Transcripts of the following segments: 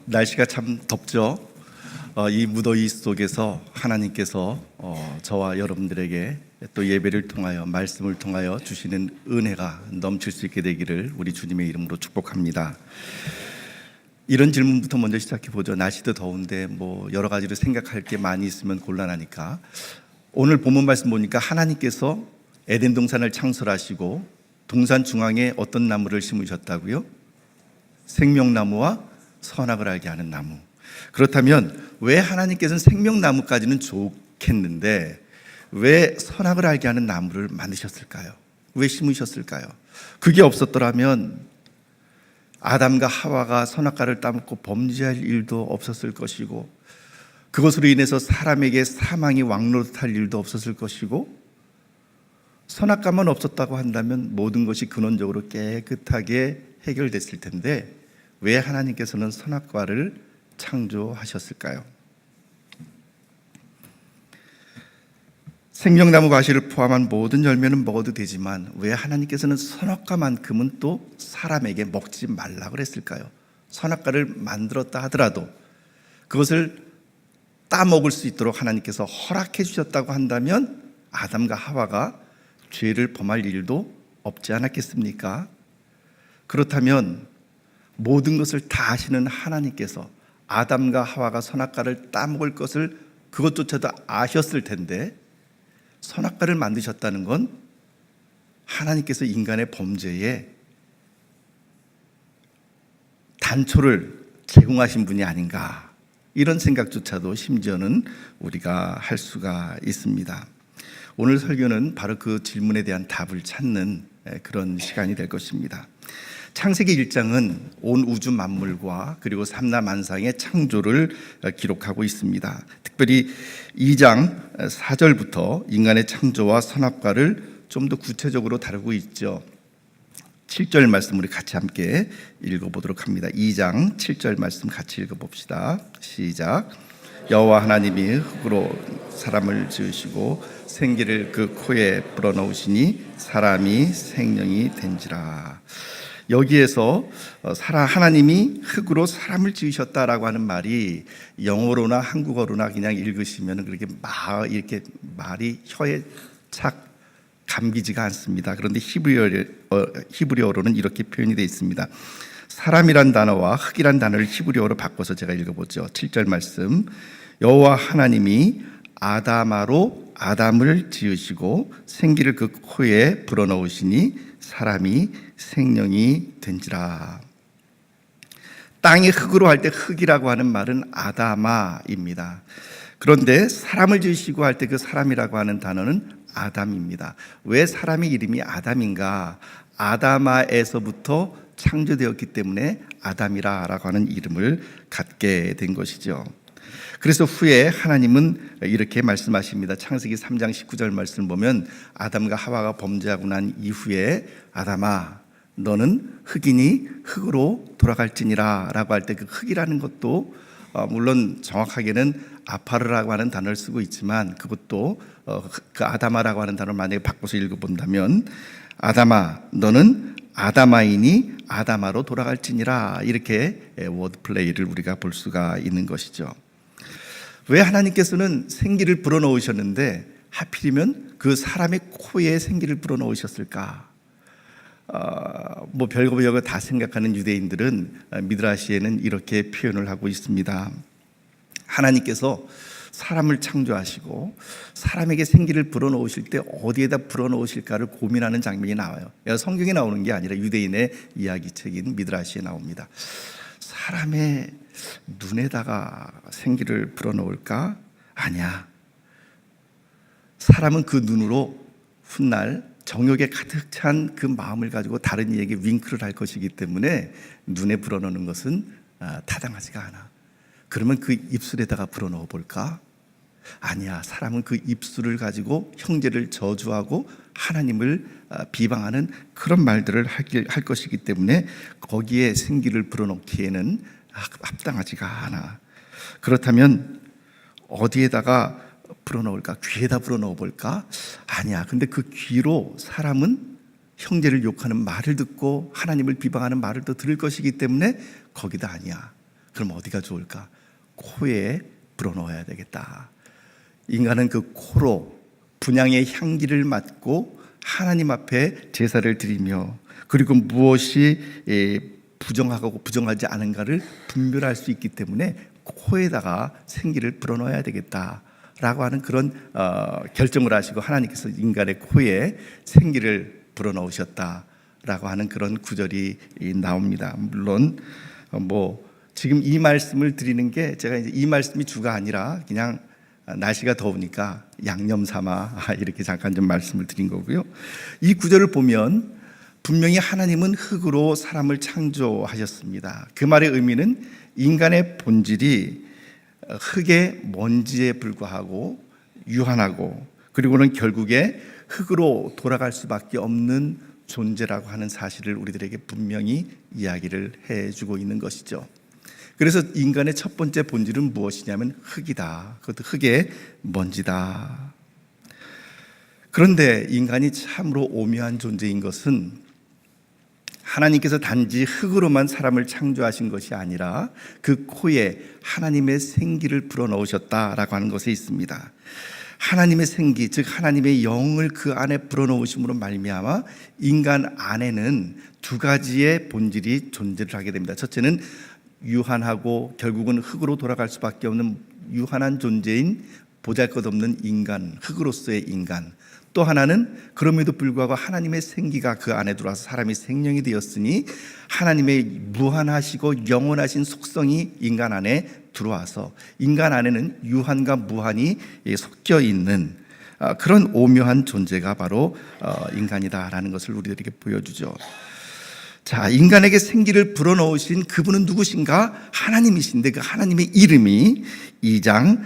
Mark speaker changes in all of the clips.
Speaker 1: 날씨가 참 덥죠. 이 무더위 속에서 하나님께서 저와 여러분들에게 또 예배를 통하여 말씀을 통하여 주시는 은혜가 넘칠 수 있게 되기를 우리 주님의 이름으로 축복합니다. 이런 질문부터 먼저 시작해 보죠. 날씨도 더운데 여러 가지로 생각할 게 많이 있으면 곤란하니까 오늘 본문 말씀 보니까 하나님께서 에덴 동산을 창설하시고 동산 중앙에 어떤 나무를 심으셨다고요? 생명나무와 선악을 알게 하는 나무. 그렇다면 왜 하나님께서는 생명나무까지는 좋겠는데 왜 선악을 알게 하는 나무를 만드셨을까요? 왜 심으셨을까요? 그게 없었더라면 아담과 하와가 선악과를 따먹고 범죄할 일도 없었을 것이고 그것으로 인해서 사람에게 사망이 왕노릇할 일도 없었을 것이고 선악과만 없었다고 한다면 모든 것이 근원적으로 깨끗하게 해결됐을 텐데 왜 하나님께서는 선악과를 창조하셨을까요? 생명나무 과실을 포함한 모든 열매는 먹어도 되지만 왜 하나님께서는 선악과만큼은 또 사람에게 먹지 말라고 그랬을까요? 선악과를 만들었다 하더라도 그것을 따먹을 수 있도록 하나님께서 허락해 주셨다고 한다면 아담과 하와가 죄를 범할 일도 없지 않았겠습니까? 그렇다면 모든 것을 다 아시는 하나님께서 아담과 하와가 선악과를 따먹을 것을 그것조차도 아셨을 텐데 선악과를 만드셨다는 건 하나님께서 인간의 범죄에 단초를 제공하신 분이 아닌가, 이런 생각조차도 심지어는 우리가 할 수가 있습니다. 오늘 설교는 바로 그 질문에 대한 답을 찾는 그런 시간이 될 것입니다. 창세기 1장은 온 우주 만물과 그리고 삼라만상의 창조를 기록하고 있습니다. 특별히 2장 4절부터 인간의 창조와 선악과를 좀 더 구체적으로 다루고 있죠. 7절 말씀 우리 같이 함께 읽어보도록 합니다. 2장 7절 말씀 같이 읽어봅시다. 시작. 여호와 하나님이 흙으로 사람을 지으시고 생기를 그 코에 불어넣으시니 사람이 생명이 된지라. 여기에서 하나님이 흙으로 사람을 지으셨다라고 하는 말이 영어로나 한국어로나 그냥 읽으시면 그렇게 이렇게 말이 혀에 착 감기지가 않습니다. 그런데 히브리어로는 이렇게 표현이 되어 있습니다. 사람이란 단어와 흙이란 단어를 히브리어로 바꿔서 제가 읽어보죠. 7절 말씀. 여호와 하나님이 아담아로 아담을 지으시고 생기를 그 코에 불어넣으시니 사람이 생명이 된지라. 땅이 흙으로 할 때 흙이라고 하는 말은 아담아입니다. 그런데 사람을 지으시고 할 때 그 사람이라고 하는 단어는 아담입니다. 왜 사람의 이름이 아담인가? 아담아에서부터 창조되었기 때문에 아담이라고 하는 이름을 갖게 된 것이죠. 그래서 후에 하나님은 이렇게 말씀하십니다. 창세기 3장 19절 말씀을 보면 아담과 하와가 범죄하고 난 이후에 아담아 너는 흙이니 흙으로 돌아갈지니라 라고 할 때 그 흙이라는 것도 물론 정확하게는 아파르라고 하는 단어를 쓰고 있지만 그것도 그 아담아라고 하는 단어를 만약에 바꿔서 읽어본다면 아담아 너는 아담아이니 아담아로 돌아갈지니라, 이렇게 워드플레이를 우리가 볼 수가 있는 것이죠. 왜 하나님께서는 생기를 불어넣으셨는데 하필이면 그 사람의 코에 생기를 불어넣으셨을까? 별거 다 생각하는 유대인들은 미드라시에는 이렇게 표현을 하고 있습니다. 하나님께서 사람을 창조하시고 사람에게 생기를 불어넣으실 때 어디에다 불어넣으실까를 고민하는 장면이 나와요. 성경에 나오는 게 아니라 유대인의 이야기책인 미드라시에 나옵니다. 사람의 눈에다가 생기를 불어넣을까? 아니야. 사람은 그 눈으로 훗날 정욕에 가득 찬 그 마음을 가지고 다른 이에게 윙크를 할 것이기 때문에 눈에 불어넣는 것은 타당하지가 않아. 그러면 그 입술에다가 불어넣어 볼까? 아니야. 사람은 그 입술을 가지고 형제를 저주하고 하나님을 비방하는 그런 말들을 할 것이기 때문에 거기에 생기를 불어넣기에는 합당하지가 않아. 그렇다면 어디에다가 불어넣을까? 귀에다 불어넣어 볼까? 아니야. 근데 그 귀로 사람은 형제를 욕하는 말을 듣고 하나님을 비방하는 말을 또 들을 것이기 때문에 거기다 아니야. 그럼 어디가 좋을까? 코에 불어넣어야 되겠다. 인간은 그 코로 분향의 향기를 맡고 하나님 앞에 제사를 드리며, 그리고 무엇이 부정하고 부정하지 않은가를 분별할 수 있기 때문에 코에다가 생기를 불어넣어야 되겠다라고 하는 그런 결정을 하시고 하나님께서 인간의 코에 생기를 불어넣으셨다라고 하는 그런 구절이 나옵니다. 물론 지금 이 말씀을 드리는 게, 제가 이제 이 말씀이 주가 아니라 그냥 날씨가 더우니까 양념 삼아 이렇게 잠깐 좀 말씀을 드린 거고요. 이 구절을 보면 분명히 하나님은 흙으로 사람을 창조하셨습니다. 그 말의 의미는 인간의 본질이 흙의 먼지에 불과하고 유한하고, 그리고는 결국에 흙으로 돌아갈 수밖에 없는 존재라고 하는 사실을 우리들에게 분명히 이야기를 해주고 있는 것이죠. 그래서 인간의 첫 번째 본질은 무엇이냐면 흙이다. 그것도 흙의 먼지다. 그런데 인간이 참으로 오묘한 존재인 것은 하나님께서 단지 흙으로만 사람을 창조하신 것이 아니라 그 코에 하나님의 생기를 불어넣으셨다라고 하는 것에 있습니다. 하나님의 생기, 즉 하나님의 영을 그 안에 불어넣으심으로 말미암아 인간 안에는 두 가지의 본질이 존재를 하게 됩니다. 첫째는 유한하고 결국은 흙으로 돌아갈 수밖에 없는 유한한 존재인 보잘것없는 인간, 흙으로서의 인간. 또 하나는 그럼에도 불구하고 하나님의 생기가 그 안에 들어와서 사람이 생명이 되었으니 하나님의 무한하시고 영원하신 속성이 인간 안에 들어와서 인간 안에는 유한과 무한이 섞여 있는 그런 오묘한 존재가 바로 인간이다라는 것을 우리들에게 보여주죠. 자, 인간에게 생기를 불어넣으신 그분은 누구신가? 하나님이신데 그 하나님의 이름이 2장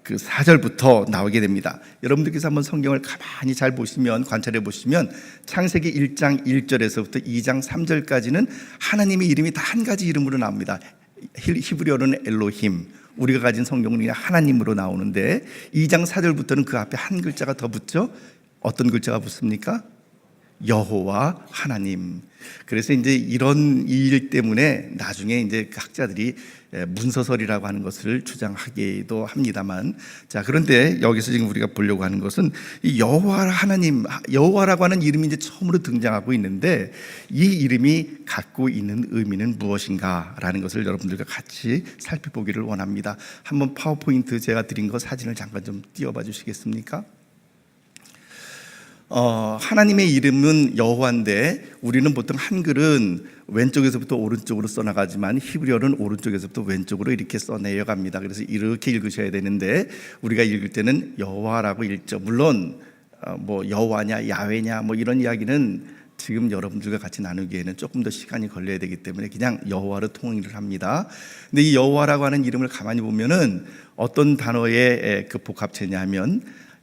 Speaker 1: 그 4절부터 나오게 됩니다. 여러분들께서 한번 성경을 가만히 잘 보시면, 관찰해 보시면 창세기 1장 1절에서부터 2장 3절까지는 하나님의 이름이 다 한 가지 이름으로 나옵니다. 히브리어로는 엘로힘, 우리가 가진 성경은 하나님으로 나오는데 2장 4절부터는 그 앞에 한 글자가 더 붙죠. 어떤 글자가 붙습니까? 여호와 하나님. 그래서 이제 이런 일 때문에 나중에 이제 학자들이 문서설이라고 하는 것을 주장하기도 합니다만, 자, 그런데 여기서 지금 우리가 보려고 하는 것은 이 여호와 하나님, 여호와라고 하는 이름이 이제 처음으로 등장하고 있는데 이 이름이 갖고 있는 의미는 무엇인가라는 것을 여러분들과 같이 살펴보기를 원합니다. 한번 파워포인트 제가 드린 거 사진을 잠깐 좀 띄워봐 주시겠습니까? 하나님의 이름은 여호와인데 우리는 보통 한글은 왼쪽에서부터 오른쪽으로 써나가지만 히브리어는 오른쪽에서부터 왼쪽으로 이렇게 써내려 갑니다. 그래서 이렇게 읽으셔야 되는데 우리가 읽을 때는 여호와라고 읽죠. 물론 여호와냐 야훼냐 이런 이야기는 지금 여러분들과 같이 나누기에는 조금 더 시간이 걸려야 되기 때문에 그냥 여호와로 통일을 합니다. 근데 이 여호와라고 하는 이름을 가만히 보면은 어떤 단어의 그 복합체냐 하면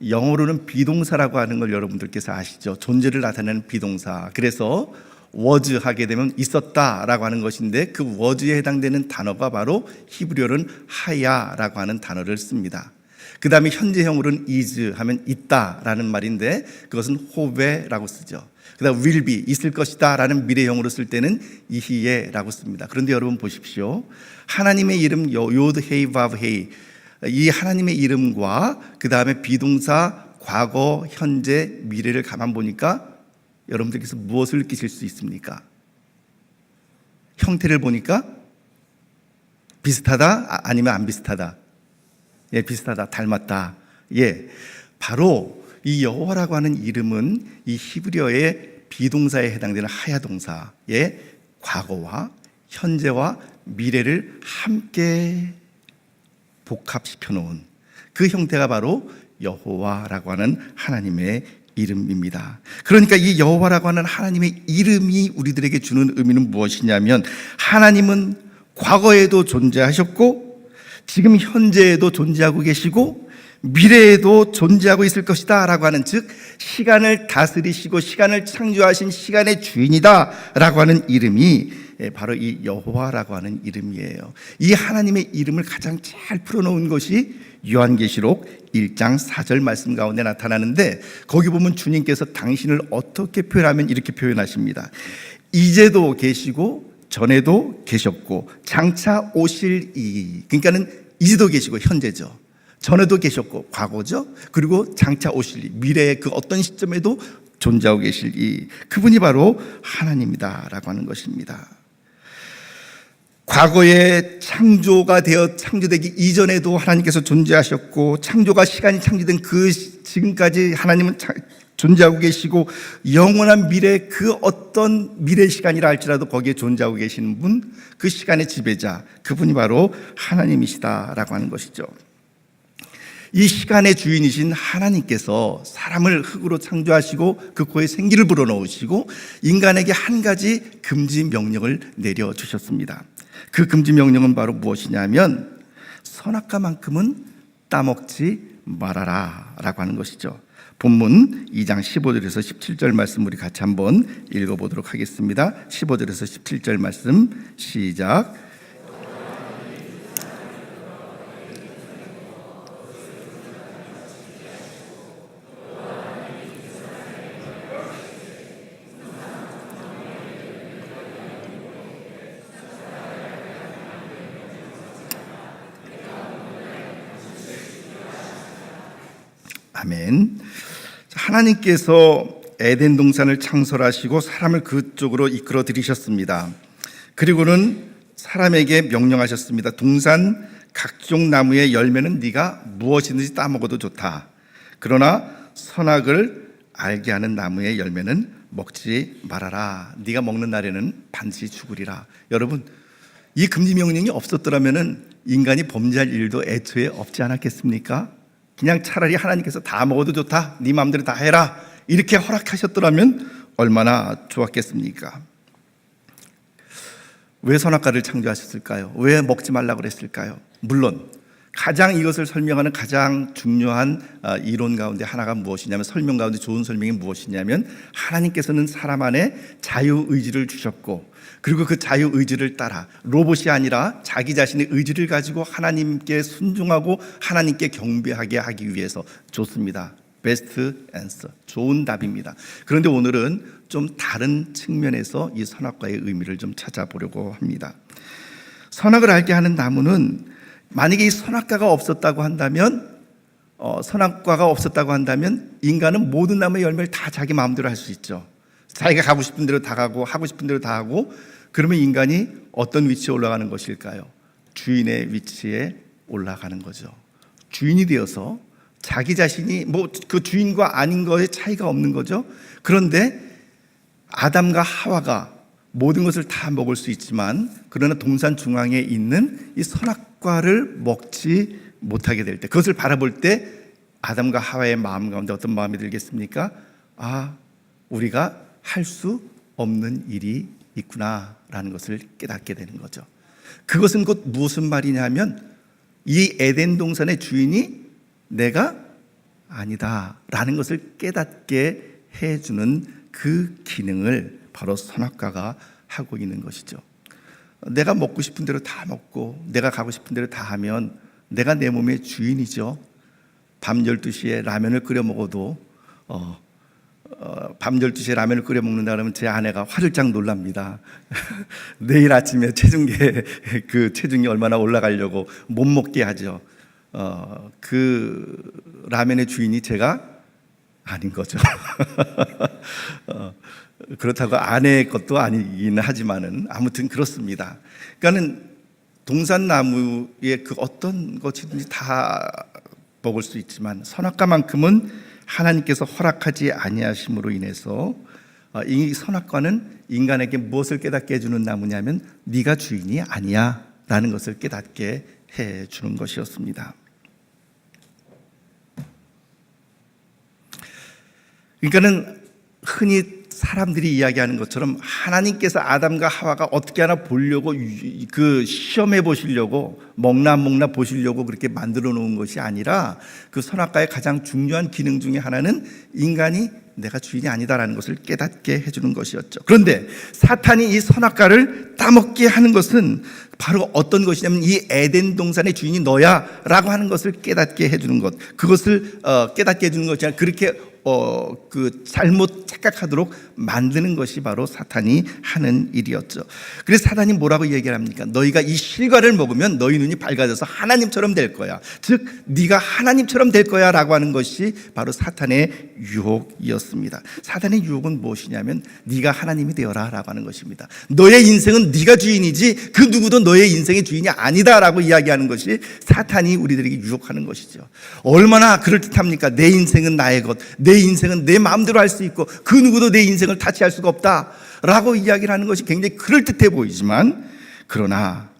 Speaker 1: 영어로는 비동사라고 하는 걸 여러분들께서 아시죠? 존재를 나타내는 비동사. 그래서 was 하게 되면 있었다라고 하는 것인데 그 was에 해당되는 단어가 바로 히브리어는 하야라고 하는 단어를 씁니다. 그 다음에 현재형으로는 is 하면 있다라는 말인데 그것은 호베라고 쓰죠. 그 다음 will be, 있을 것이다 라는 미래형으로 쓸 때는 이히예라고 씁니다. 그런데 여러분 보십시오. 하나님의 이름 요드 헤이 바브 헤이, 이 하나님의 이름과 그 다음에 비동사 과거, 현재, 미래를 가만 보니까 여러분들께서 무엇을 느끼실 수 있습니까? 형태를 보니까 비슷하다? 아니면 안 비슷하다? 예, 비슷하다, 닮았다. 예, 바로 이 여호와라고 하는 이름은 이 히브리어의 비동사에 해당되는 하야동사의 과거와 현재와 미래를 함께 복합시켜 놓은 그 형태가 바로 여호와라고 하는 하나님의 이름입니다. 그러니까 이 여호와라고 하는 하나님의 이름이 우리들에게 주는 의미는 무엇이냐면 하나님은 과거에도 존재하셨고 지금 현재에도 존재하고 계시고 미래에도 존재하고 있을 것이다 라고 하는, 즉 시간을 다스리시고 시간을 창조하신 시간의 주인이다 라고 하는 이름이 바로 이 여호와라고 하는 이름이에요. 이 하나님의 이름을 가장 잘 풀어놓은 것이 요한계시록 1장 4절 말씀 가운데 나타나는데 거기 보면 주님께서 당신을 어떻게 표현하면 이렇게 표현하십니다. 이제도 계시고 전에도 계셨고 장차 오실 이, 그러니까는 이제도 계시고 현재죠. 전에도 계셨고 과거죠. 그리고 장차 오실 이, 미래의 그 어떤 시점에도 존재하고 계실 이, 그분이 바로 하나님이다라고 하는 것입니다. 과거에 창조되기 이전에도 하나님께서 존재하셨고, 창조가 시간이 창조된 그 지금까지 하나님은 존재하고 계시고, 영원한 미래 그 어떤 미래 시간이라 할지라도 거기에 존재하고 계시는 분, 그 시간의 지배자, 그분이 바로 하나님이시다라고 하는 것이죠. 이 시간의 주인이신 하나님께서 사람을 흙으로 창조하시고 그 코에 생기를 불어넣으시고 인간에게 한 가지 금지 명령을 내려주셨습니다. 그 금지 명령은 바로 무엇이냐면 선악과만큼은 따먹지 말아라 라고 하는 것이죠. 본문 2장 15절에서 17절 말씀 우리 같이 한번 읽어보도록 하겠습니다. 15절에서 17절 말씀 시작. 아멘. 하나님께서 에덴 동산을 창설하시고 사람을 그쪽으로 이끌어 들이셨습니다. 그리고는 사람에게 명령하셨습니다. 동산 각종 나무의 열매는 네가 무엇이든지 따먹어도 좋다. 그러나 선악을 알게 하는 나무의 열매는 먹지 말아라. 네가 먹는 날에는 반드시 죽으리라. 여러분, 이 금지 명령이 없었더라면 인간이 범죄할 일도 애초에 없지 않았겠습니까? 그냥 차라리 하나님께서 다 먹어도 좋다, 네 마음대로 다 해라, 이렇게 허락하셨더라면 얼마나 좋았겠습니까? 왜 선악과를 창조하셨을까요? 왜 먹지 말라고 그랬을까요? 물론 가장 이것을 설명하는 가장 중요한 이론 가운데 하나가 무엇이냐면, 설명 가운데 좋은 설명이 무엇이냐면, 하나님께서는 사람 안에 자유의지를 주셨고, 그리고 그 자유의지를 따라 로봇이 아니라 자기 자신의 의지를 가지고 하나님께 순종하고 하나님께 경배하게 하기 위해서 좋습니다. 베스트 앤서, 좋은 답입니다. 그런데 오늘은 좀 다른 측면에서 이 선악과의 의미를 좀 찾아보려고 합니다. 선악을 알게 하는 나무는, 만약에 이 선악과가 없었다고 한다면 인간은 모든 나무의 열매를 다 자기 마음대로 할 수 있죠. 자기가 가고 싶은 대로 다 가고 하고 싶은 대로 다 하고, 그러면 인간이 어떤 위치에 올라가는 것일까요? 주인의 위치에 올라가는 거죠. 주인이 되어서 자기 자신이 그 주인과 아닌 거에 차이가 없는 거죠. 그런데 아담과 하와가 모든 것을 다 먹을 수 있지만, 그러나 동산 중앙에 있는 이 선악과를 먹지 못하게 될 때, 그것을 바라볼 때 아담과 하와의 마음 가운데 어떤 마음이 들겠습니까? 우리가 할 수 없는 일이 있구나라는 것을 깨닫게 되는 거죠. 그것은 곧 무슨 말이냐면, 이 에덴 동산의 주인이 내가 아니다라는 것을 깨닫게 해주는 그 기능을 바로 선악과가 하고 있는 것이죠. 내가 먹고 싶은 대로 다 먹고 내가 가고 싶은 대로 다 하면 내가 내 몸의 주인이죠. 밤 12시에 라면을 끓여 먹어도 밤 12시에 라면을 끓여 먹는다 그러면 제 아내가 화들짝 놀랍니다. 내일 아침에 체중이 얼마나 올라가려고 못 먹게 하죠. 그 라면의 주인이 제가 아닌 거죠. 그렇다고 아내의 것도 아니긴 하지만은 아무튼 그렇습니다. 그러니까는 동산나무의 그 어떤 것이든지 다 먹을 수 있지만 선악과만큼은 하나님께서 허락하지 아니하심으로 인해서 이 선악과는 인간에게 무엇을 깨닫게 해주는 나무냐면 네가 주인이 아니야 라는 것을 깨닫게 해주는 것이었습니다. 그러니까는 흔히 사람들이 이야기하는 것처럼 하나님께서 아담과 하와가 어떻게 하나 보려고 그 시험해 보시려고 먹나 안 먹나 보시려고 그렇게 만들어 놓은 것이 아니라, 그 선악과의 가장 중요한 기능 중에 하나는 인간이 내가 주인이 아니다라는 것을 깨닫게 해주는 것이었죠. 그런데 사탄이 이 선악과를 따먹게 하는 것은 바로 어떤 것이냐면 이 에덴 동산의 주인이 너야 라고 하는 것을 깨닫게 해주는 것, 그것을 깨닫게 해주는 것이 아니라 그렇게 잘못 착각하도록 만드는 것이 바로 사탄이 하는 일이었죠. 그래서 사탄이 뭐라고 얘기를 합니까? 너희가 이 실과를 먹으면 너희 눈이 밝아져서 하나님처럼 될 거야. 즉 네가 하나님처럼 될 거야 라고 하는 것이 바로 사탄의 유혹이었습니다. 사탄의 유혹은 무엇이냐면 네가 하나님이 되어라 라고 하는 것입니다. 너의 인생은 네가 주인이지 그 누구도 너의 인생의 주인이 아니다 라고 이야기하는 것이 사탄이 우리들에게 유혹하는 것이죠. 얼마나 그럴듯합니까? 내 인생은 나의 것, 내 인생은 내 마음대로 할 수 있고 그 누구도 내 인생을 타치할 수가 없다 라고 이야기를 하는 것이 굉장히 그럴듯해 보이지만, 그러나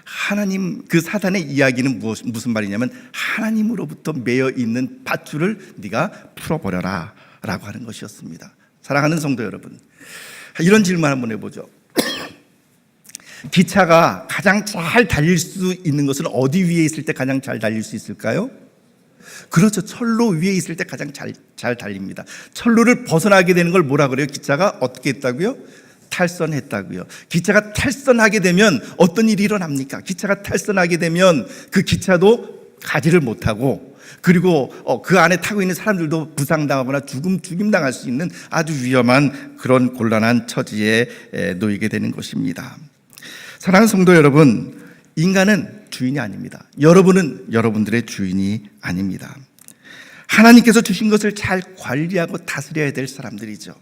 Speaker 1: 하나님, 그 사탄의 이야기는 무슨 말이냐면 하나님으로부터 매여 있는 밧줄을 네가 풀어버려라 라고 하는 것이었습니다. 사랑하는 성도 여러분, 이런 질문 한번 해보죠. 기차가 가장 잘 달릴 수 있는 것은 어디 위에 있을 때 가장 잘 달릴 수 있을까요? 그렇죠. 철로 위에 있을 때 가장 잘 달립니다. 철로를 벗어나게 되는 걸 뭐라 그래요? 기차가 어떻게 했다고요? 탈선했다고요. 기차가 탈선하게 되면 어떤 일이 일어납니까? 기차가 탈선하게 되면 그 기차도 가지를 못하고, 그리고 그 안에 타고 있는 사람들도 부상당하거나 죽임당할 수 있는 아주 위험한 그런 곤란한 처지에 놓이게 되는 것입니다. 사랑하는 성도 여러분, 인간은 주인이 아닙니다. 여러분은 여러분들의 주인이 아닙니다. 하나님께서 주신 것을 잘 관리하고 다스려야 될 사람들이죠.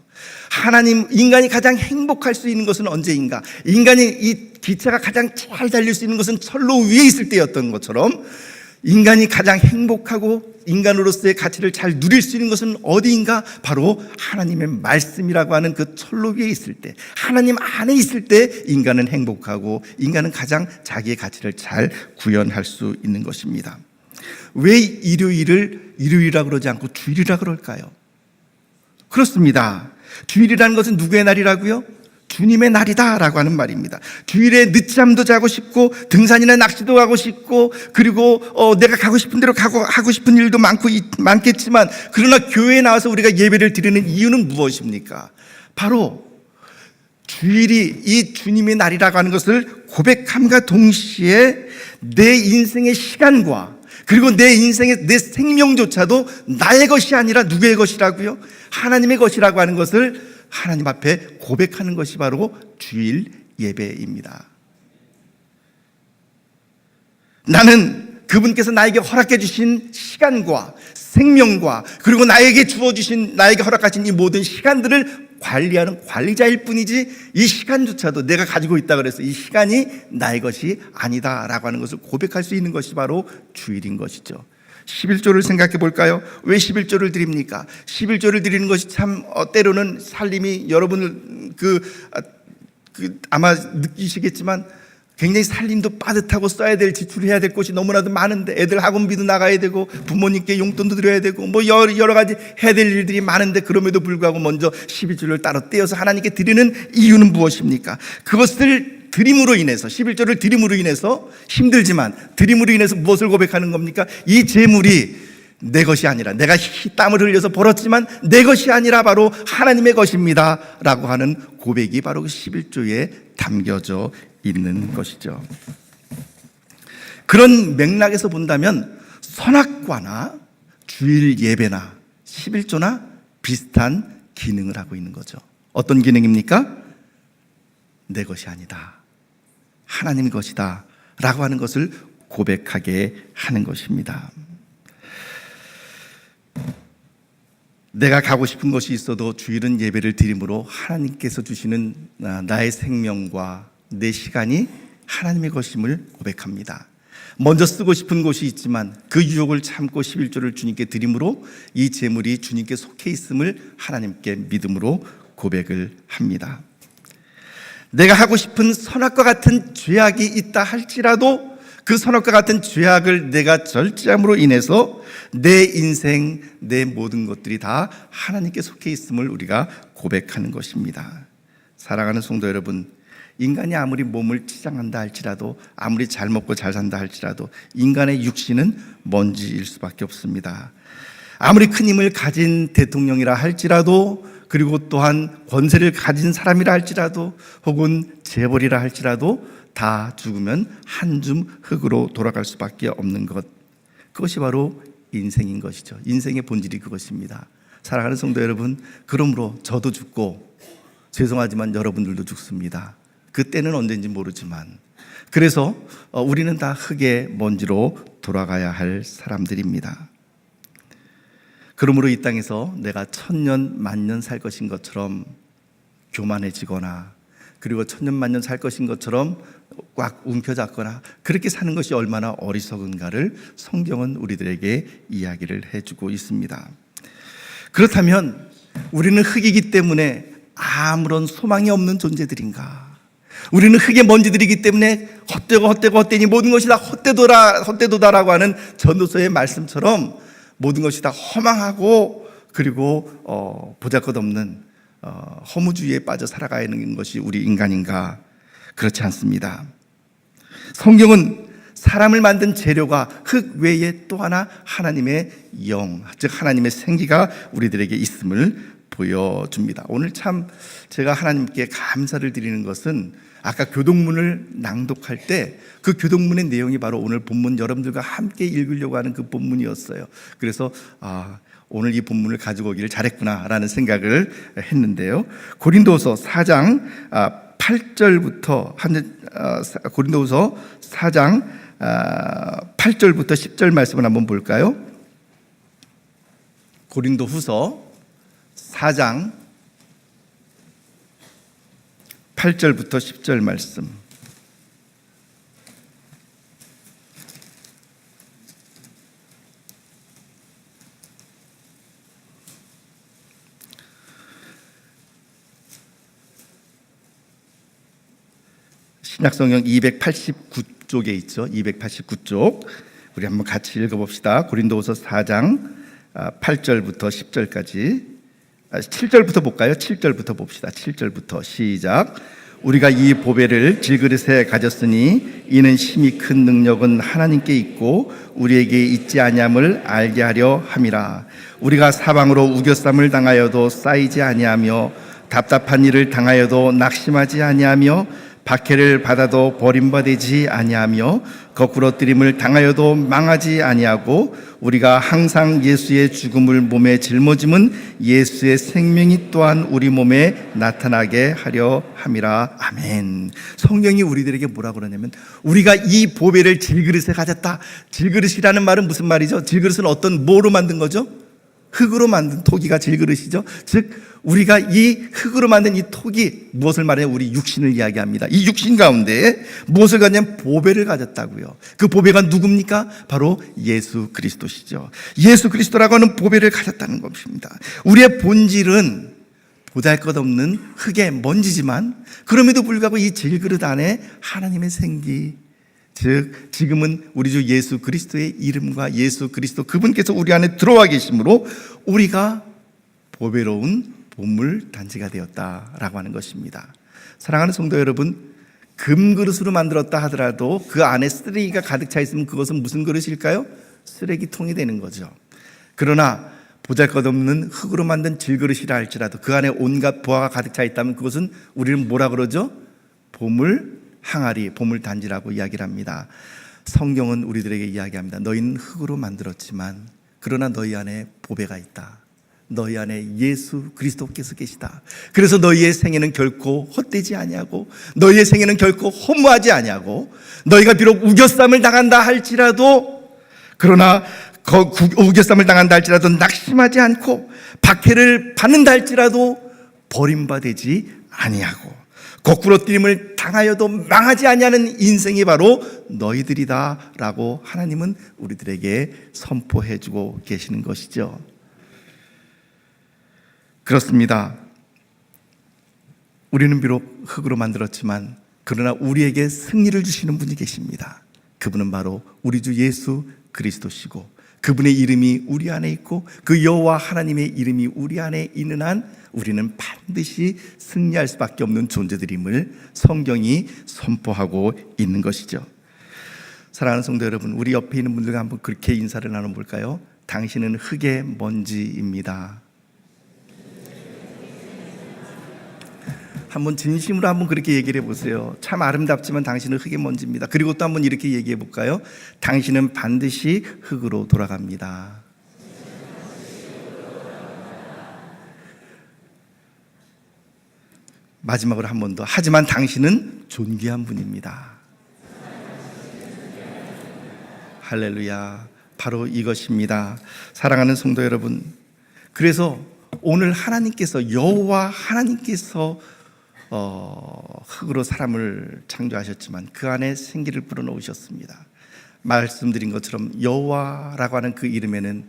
Speaker 1: 인간이 가장 행복할 수 있는 것은 언제인가? 인간이 이 기차가 가장 잘 달릴 수 있는 것은 철로 위에 있을 때였던 것처럼, 인간이 가장 행복하고 인간으로서의 가치를 잘 누릴 수 있는 것은 어디인가? 바로 하나님의 말씀이라고 하는 그 철로 위에 있을 때, 하나님 안에 있을 때 인간은 행복하고 인간은 가장 자기의 가치를 잘 구현할 수 있는 것입니다. 왜 일요일을 일요일이라 그러지 않고 주일이라 그럴까요? 그렇습니다. 주일이라는 것은 누구의 날이라고요? 주님의 날이다라고 하는 말입니다. 주일에 늦잠도 자고 싶고 등산이나 낚시도 가고 싶고, 그리고 내가 가고 싶은 대로 하고 싶은 일도 많겠지만, 그러나 교회에 나와서 우리가 예배를 드리는 이유는 무엇입니까? 바로 주일이 이 주님의 날이라고 하는 것을 고백함과 동시에 내 인생의 시간과, 그리고 내 인생의 내 생명조차도 나의 것이 아니라 누구의 것이라고요? 하나님의 것이라고 하는 것을 하나님 앞에 고백하는 것이 바로 주일 예배입니다. 나는 그분께서 나에게 허락해 주신 시간과 생명과, 그리고 나에게 허락하신 이 모든 시간들을 관리하는 관리자일 뿐이지, 이 시간조차도 내가 가지고 있다 그래서 이 시간이 나의 것이 아니다라고 하는 것을 고백할 수 있는 것이 바로 주일인 것이죠. 11조를 생각해 볼까요? 왜 11조를 드립니까? 11조를 드리는 것이 참 때로는 살림이, 여러분을 아마 느끼시겠지만 굉장히 살림도 빠듯하고 써야 될, 지출해야 될 것이 너무나도 많은데, 애들 학원비도 나가야 되고 부모님께 용돈도 드려야 되고 뭐 여러 가지 해야 될 일들이 많은데, 그럼에도 불구하고 먼저 11조를 따로 떼어서 하나님께 드리는 이유는 무엇입니까? 그것을 드림으로 인해서, 11조를 드림으로 인해서, 힘들지만 드림으로 인해서 무엇을 고백하는 겁니까? 이 재물이 내 것이 아니라, 내가 땀을 흘려서 벌었지만 내 것이 아니라 바로 하나님의 것입니다 라고 하는 고백이 바로 그 11조에 담겨져 있는 것이죠. 그런 맥락에서 본다면 선악과나 주일 예배나 11조나 비슷한 기능을 하고 있는 거죠. 어떤 기능입니까? 내 것이 아니다, 하나님의 것이다 라고 하는 것을 고백하게 하는 것입니다. 내가 가고 싶은 것이 있어도 주일은 예배를 드림으로 하나님께서 주시는 나의 생명과 내 시간이 하나님의 것임을 고백합니다. 먼저 쓰고 싶은 곳이 있지만 그 유혹을 참고 11조를 주님께 드림으로 이 재물이 주님께 속해 있음을 하나님께 믿음으로 고백을 합니다. 내가 하고 싶은 선악과 같은 죄악이 있다 할지라도 그 선악과 같은 죄악을 내가 절제함으로 인해서 내 인생, 내 모든 것들이 다 하나님께 속해 있음을 우리가 고백하는 것입니다. 사랑하는 성도 여러분, 인간이 아무리 몸을 치장한다 할지라도, 아무리 잘 먹고 잘 산다 할지라도 인간의 육신은 먼지일 수밖에 없습니다. 아무리 큰 힘을 가진 대통령이라 할지라도, 그리고 또한 권세를 가진 사람이라 할지라도, 혹은 재벌이라 할지라도 다 죽으면 한 줌 흙으로 돌아갈 수밖에 없는 것, 그것이 바로 인생인 것이죠. 인생의 본질이 그것입니다. 사랑하는 성도 여러분, 그러므로 저도 죽고 죄송하지만 여러분들도 죽습니다. 그때는 언제인지 모르지만, 그래서 우리는 다 흙의 먼지로 돌아가야 할 사람들입니다. 그러므로 이 땅에서 내가 천년 만년 살 것인 것처럼 교만해지거나, 그리고 천년 만년 살 것인 것처럼 꽉 움켜잡거나 그렇게 사는 것이 얼마나 어리석은가를 성경은 우리들에게 이야기를 해주고 있습니다. 그렇다면 우리는 흙이기 때문에 아무런 소망이 없는 존재들인가? 우리는 흙의 먼지들이기 때문에 헛되니 모든 것이 다 헛되도다라고 하는 전도서의 말씀처럼 모든 것이 다 허망하고, 그리고 보잘것없는 허무주의에 빠져 살아가는 것이 우리 인간인가? 그렇지 않습니다. 성경은 사람을 만든 재료가 흙 외에 또 하나 하나님의 영, 즉 하나님의 생기가 우리들에게 있음을 보여줍니다. 오늘 참 제가 하나님께 감사를 드리는 것은, 아까 교동문을 낭독할 때 그 교동문의 내용이 바로 오늘 본문 여러분들과 함께 읽으려고 하는 그 본문이었어요. 그래서 오늘 이 본문을 가지고 오기를 잘했구나라는 생각을 했는데요. 고린도후서 4장 8절부터 고린도후서 4장 8절부터 10절 말씀을 한번 볼까요? 고린도후서 4장 8절부터 10절 말씀. 신약성경 289쪽에 있죠. 289쪽. 우리 한번 같이 읽어봅시다. 고린도후서 4장 8절부터 10절까지. 7절부터 볼까요? 7절부터 봅시다. 7절부터 시작. 우리가 이 보배를 질그릇에 가졌으니 이는 심히 큰 능력은 하나님께 있고 우리에게 있지 아니함을 알게 하려 함이라. 우리가 사방으로 우겨쌈을 당하여도 쌓이지 아니하며 답답한 일을 당하여도 낙심하지 아니하며 박해를 받아도 버림받지 아니하며 거꾸로 뜨림을 당하여도 망하지 아니하고 우리가 항상 예수의 죽음을 몸에 짊어짐은 예수의 생명이 또한 우리 몸에 나타나게 하려 함이라. 아멘. 성경이 우리들에게 뭐라 그러냐면, 우리가 이 보배를 질그릇에 가졌다. 질그릇이라는 말은 무슨 말이죠? 질그릇은 어떤 뭐로 만든 거죠? 흙으로 만든 토기가 질그릇이죠. 즉 우리가 이 흙으로 만든 이 톡이 무엇을 말해요? 우리 육신을 이야기합니다. 이 육신 가운데 무엇을 가졌냐면 보배를 가졌다고요. 그 보배가 누굽니까? 바로 예수 그리스도시죠. 예수 그리스도라고 하는 보배를 가졌다는 것입니다. 우리의 본질은 보잘것없는 흙의 먼지지만 그럼에도 불구하고 이 질그릇 안에 하나님의 생기, 즉 지금은 우리 주 예수 그리스도의 이름과 예수 그리스도 그분께서 우리 안에 들어와 계심으로 우리가 보배로운 보물 단지가 되었다라고 하는 것입니다. 사랑하는 성도 여러분, 금그릇으로 만들었다 하더라도 그 안에 쓰레기가 가득 차 있으면 그것은 무슨 그릇일까요? 쓰레기통이 되는 거죠. 그러나 보잘것없는 흙으로 만든 질그릇이라 할지라도 그 안에 온갖 보화가 가득 차 있다면 그것은 우리는 뭐라 그러죠? 보물 항아리, 보물 단지라고 이야기를 합니다. 성경은 우리들에게 이야기합니다. 너희는 흙으로 만들었지만 그러나 너희 안에 보배가 있다. 너희 안에 예수 그리스도께서 계시다. 그래서 너희의 생애는 결코 헛되지 아니하고 너희의 생애는 결코 허무하지 아니하고 너희가 비록 우겨쌈을 당한다 할지라도, 그러나 우겨쌈을 당한다 할지라도 낙심하지 않고 박해를 받는다 할지라도 버림받지 아니하고 거꾸로 뛰림을 당하여도 망하지 아니하는 인생이 바로 너희들이다라고 하나님은 우리들에게 선포해주고 계시는 것이죠. 그렇습니다. 우리는 비록 흙으로 만들었지만 그러나 우리에게 승리를 주시는 분이 계십니다. 그분은 바로 우리 주 예수 그리스도시고 그분의 이름이 우리 안에 있고 그 여호와 하나님의 이름이 우리 안에 있는 한 우리는 반드시 승리할 수밖에 없는 존재들임을 성경이 선포하고 있는 것이죠. 사랑하는 성도 여러분, 우리 옆에 있는 분들과 한번 그렇게 인사를 나눠볼까요? 당신은 흙의 먼지입니다. 한번 진심으로 한번 그렇게 얘기를 해보세요. 참 아름답지만 당신은 흙의 먼지입니다. 그리고 또 한번 이렇게 얘기해 볼까요? 당신은 반드시 흙으로 돌아갑니다. 마지막으로 한 번 더. 하지만 당신은 존귀한 분입니다. 할렐루야. 바로 이것입니다. 사랑하는 성도 여러분, 그래서 오늘 하나님께서, 여호와 하나님께서 흙으로 사람을 창조하셨지만 그 안에 생기를 불어넣으셨습니다. 말씀드린 것처럼 여호와라고 하는 그 이름에는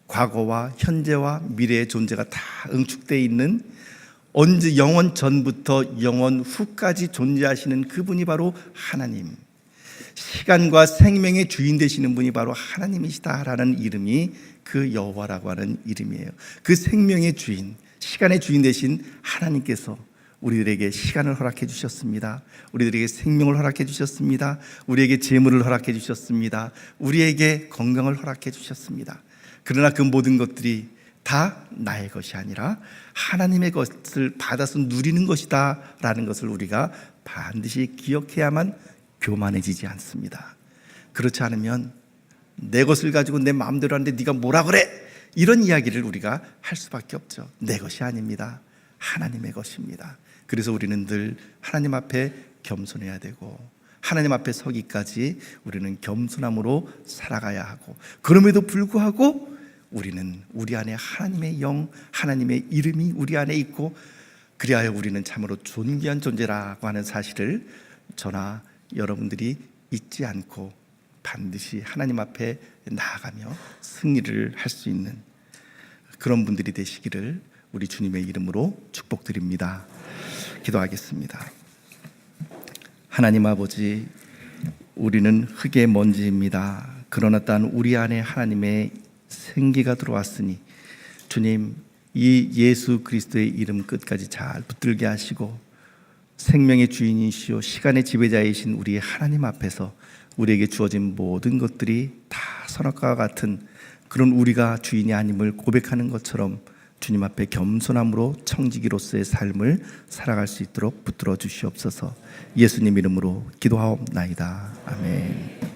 Speaker 1: 과거와 현재와 미래의 존재가 다 응축되어 있는, 언제 영원 전부터 영원 후까지 존재하시는 그분이 바로 하나님, 시간과 생명의 주인 되시는 분이 바로 하나님이시다라는 이름이 그 여호와라고 하는 이름이에요. 그 생명의 주인, 시간의 주인 되신 하나님께서 우리들에게 시간을 허락해 주셨습니다. 우리들에게 생명을 허락해 주셨습니다. 우리에게 재물을 허락해 주셨습니다. 우리에게 건강을 허락해 주셨습니다. 그러나 그 모든 것들이 다 나의 것이 아니라 하나님의 것을 받아서 누리는 것이다 라는 것을 우리가 반드시 기억해야만 교만해지지 않습니다. 그렇지 않으면 내 것을 가지고 내 마음대로 하는데 네가 뭐라 그래? 이런 이야기를 우리가 할 수밖에 없죠. 내 것이 아닙니다. 하나님의 것입니다. 그래서 우리는 늘 하나님 앞에 겸손해야 되고, 하나님 앞에 서기까지 우리는 겸손함으로 살아가야 하고, 그럼에도 불구하고 우리는 우리 안에 하나님의 영, 하나님의 이름이 우리 안에 있고, 그리하여 우리는 참으로 존귀한 존재라고 하는 사실을 저나 여러분들이 잊지 않고 반드시 하나님 앞에 나아가며 승리를 할 수 있는 그런 분들이 되시기를 우리 주님의 이름으로 축복드립니다. 기도하겠습니다. 하나님 아버지, 우리는 흙의 먼지입니다. 그러나 단 우리 안에 하나님의 생기가 들어왔으니 주님, 이 예수 그리스도의 이름 끝까지 잘 붙들게 하시고, 생명의 주인이시오 시간의 지배자이신 우리 하나님 앞에서 우리에게 주어진 모든 것들이 다 선악과와 같은 그런 우리가 주인이 아님을 고백하는 것처럼 주님 앞에 겸손함으로 청지기로서의 삶을 살아갈 수 있도록 붙들어 주시옵소서. 예수님 이름으로 기도하옵나이다. 아멘.